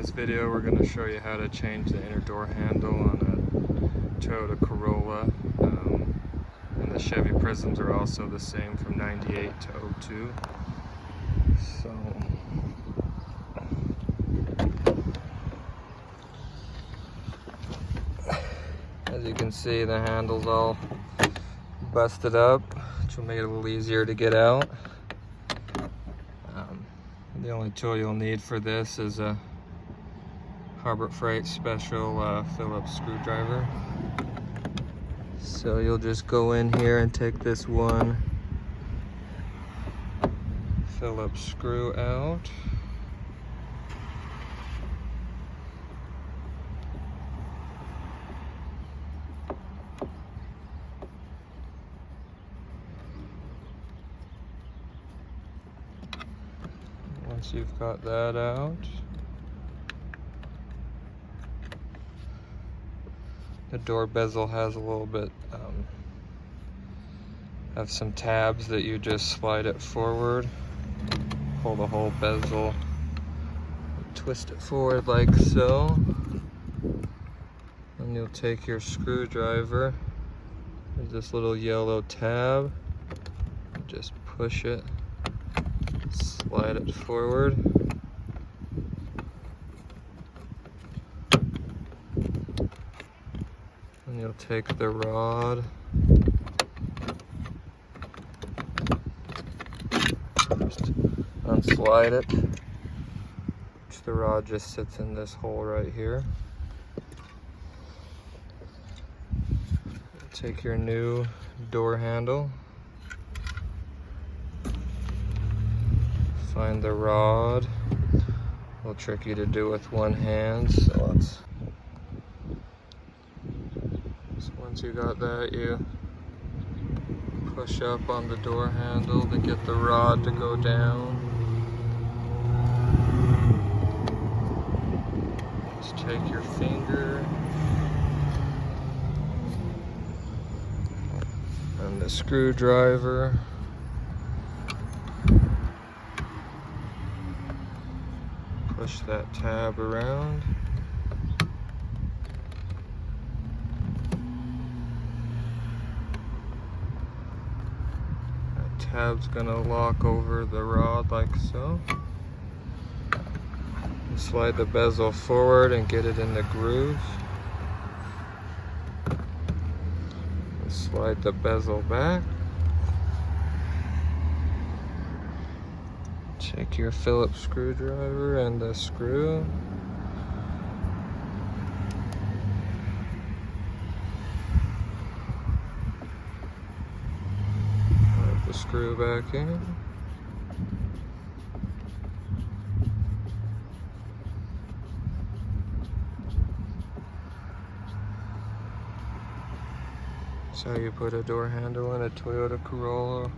this video we're going to show you how to change the inner door handle on a Toyota Corolla. And the Chevy Prizms are also the same from 98 to 02. So as you can see, the handle's all busted up, which will make it a little easier to get out. The only tool you'll need for this is a Harbor Freight special Phillips screwdriver. So you'll just go in here and take this one Phillips screw out. Once you've got that out, the door bezel has a little bit have some tabs that you just slide it forward, pull the whole bezel, twist it forward like so, and you'll take your screwdriver. There's this little yellow tab, just push it, slide it forward, and you'll take the rod, just unslide it, which the rod just sits in this hole right here. Take your new door handle, find the rod. A little tricky to do with one hand, so once you got that, you push up on the door handle to get the rod to go down. Just take your finger and the screwdriver, push that tab around. That tab's gonna lock over the rod like so. And slide the bezel forward and get it in the groove. And slide the bezel back. Take your Phillips screwdriver and the screw. Put the screw back in. That's how you put a door handle in a Toyota Corolla